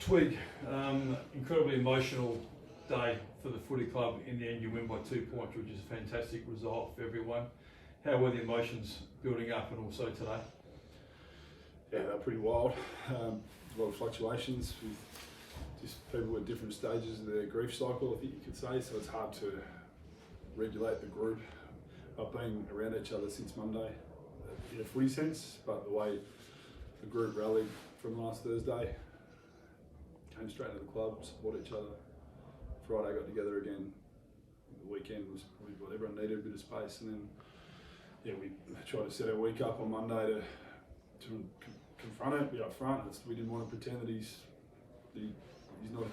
Twig, incredibly emotional day for the footy club. In the end, you win by 2 points, which is a fantastic result for everyone. How were the emotions building up, and also today? Yeah, they're pretty wild. A lot of fluctuations with just people at different stages of their grief cycle, I think you could say. So it's hard to regulate the group. I've been around each other since Monday in a footy sense, but the way the group rallied from last Thursday, came straight to the club, support each other. Friday got together again. The weekend was probably what everyone needed, a bit of space, and then we tried to set our week up on Monday to confront it, be up front. We didn't want to pretend that he's not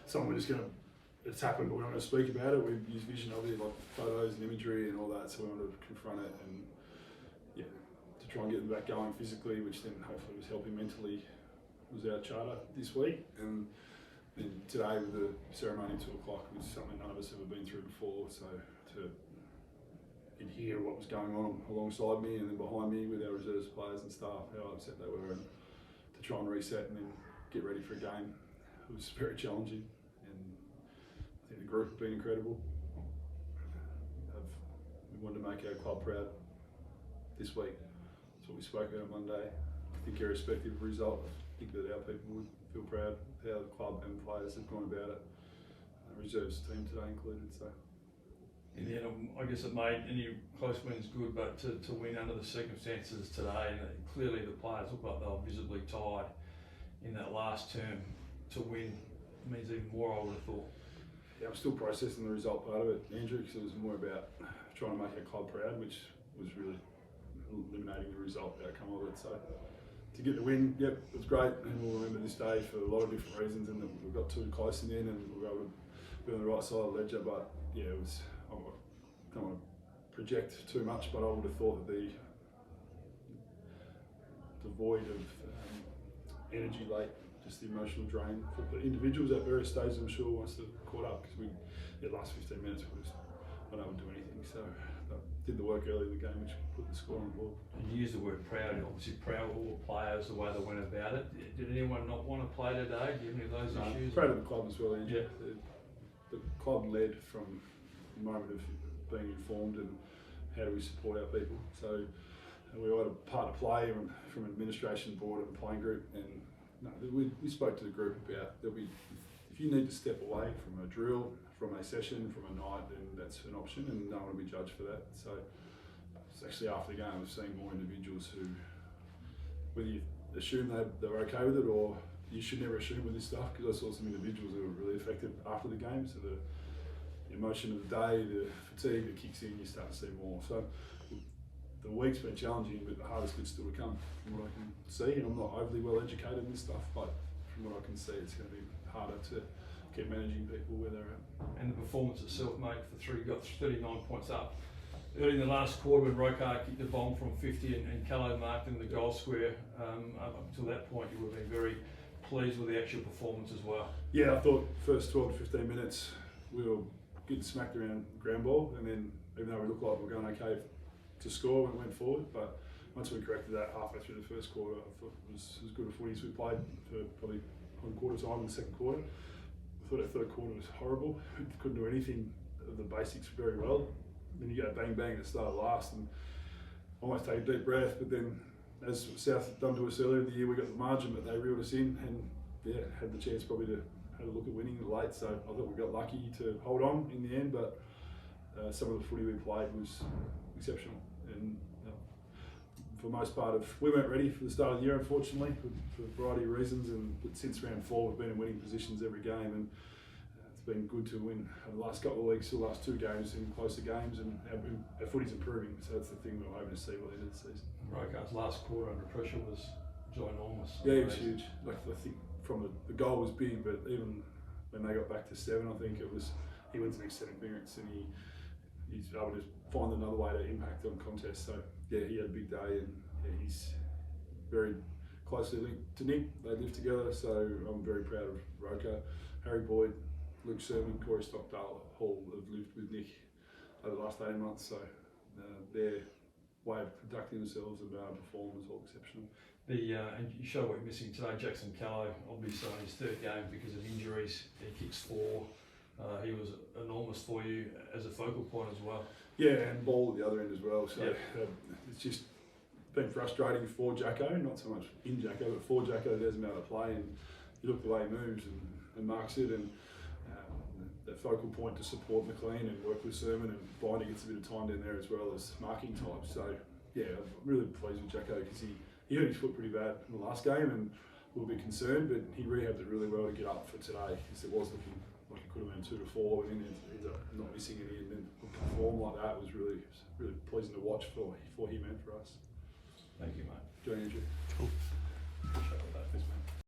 someone we're just going to, it's happened but we're not going to speak about it. We use vision of it, like photos and imagery and all that, so we wanted to confront it and to try and get them back going physically, which then hopefully was helping mentally, was our charter this week. And then today with the ceremony at 2 o'clock was something none of us have ever been through before, so to hear what was going on alongside me and then behind me with our reserves players and staff, how upset they were, and to try and reset and then get ready for a game, it was very challenging. And I think the group have been incredible. We wanted to make our club proud this week. That's what we spoke about on Monday. I think irrespective of result, I think that our people would feel proud of how the club and players have gone about it. Reserves team today included. So. In the end, I guess it made any close wins good, but to win under the circumstances today, and clearly the players look like they were visibly tired in that last term, to win means even more, I would have thought. Yeah, I'm still processing the result part of it, Andrew, because it was more about trying to make our club proud, which was really eliminating the result outcome of it. So to get the win, yep, it was great, and we'll remember this day for a lot of different reasons, and we got too close in the end and we were able to be on the right side of the ledger, but yeah, it was, I don't want to project too much, but I would have thought that the void of energy late, just the emotional drain for the individuals at various stages, I'm sure, once they've caught up, because the last 15 minutes we was not able to do anything, so I did the work early in the game which put the score on the board. And you used the word proud, obviously proud of all the players, the way they went about it. Did anyone not want to play today? Do you have any of those issues? Proud of the club as well, Andrew. Yeah. The club led from the moment of being informed and how do we support our people. So we had a part to play from administration board and playing group, and we spoke to the group about that if you need to step away from a drill, from a session, from a night, then that's an option, and no one will be judged for that. So it's actually after the game I've seen more individuals who, whether you assume they're okay with it, or you should never assume with this stuff, because I saw some individuals who were really affected after the game. So the emotion of the day, the fatigue that kicks in, you start to see more. So the week's been challenging, but the hardest bit's still to come from what I can see. And I'm not overly well educated in this stuff, but from what I can see, it's going to be harder to keep managing people where they're at. And the performance itself, mate, for three, got 39 points up. Early in the last quarter when Rokar kicked the bomb from 50 and Callow marked in the goal square, up until that point you would have been very pleased with the actual performance as well. Yeah, I thought first 12 to 15 minutes we were getting smacked around ground ball, and then even though we looked like we were going okay to score when we went forward, but once we corrected that halfway through the first quarter, I thought it was as good a footy as we played for probably one quarter time in the second quarter. I thought our third quarter was horrible. We couldn't do anything of the basics very well. Then you go bang bang at the start of last and almost take a deep breath, but then as South done to us earlier in the year, we got the margin, but they reeled us in and had the chance probably to have a look at winning it late. So I thought we got lucky to hold on in the end, but some of the footy we played was exceptional. And for most part we weren't ready for the start of the year, unfortunately, for a variety of reasons. But since round 4, we've been in winning positions every game, and it's been good to win over the last couple of weeks, the last 2 games in closer games, and our footy's improving. So that's the thing we're hoping to see by the end of the season. Rokar's last quarter under pressure was ginormous. Yeah, it was huge. Like, I think from the goal was big, but even when they got back to 7, I think it was, he wins the next 7 minutes and he's able to find another way to impact on contests. So yeah, he had a big day, and he's very closely linked to Nick. They live together, so I'm very proud of Rokar. Harry Boyd, Luke Sermon, Corey Stockdale all have lived with Nick over the last 18 months, so their way of conducting themselves and being able to perform was all exceptional. And you show what you're missing today. Jackson Callow, obviously on his third game because of injuries. He kicks 4. He was enormous for you as a focal point as well. Yeah, and ball at the other end as well. So it's just been frustrating for Jacko, not so much in Jacko, but for Jacko that hasn't been able to play. And you look the way he moves and marks it, and the focal point to support McLean and work with Sermon, and Binder gets a bit of time down there as well as marking type. So yeah, I'm really pleased with Jacko because he hurt his foot pretty bad in the last game and a little bit concerned, but he rehabbed it really well to get up for today because it was looking like it could have been 2 to 4, and then he ended up not missing any, and then perform like that was really pleasing to watch for him and for us. Thank you, mate. Join Andrew. Cool. Appreciate all that. Thanks, mate.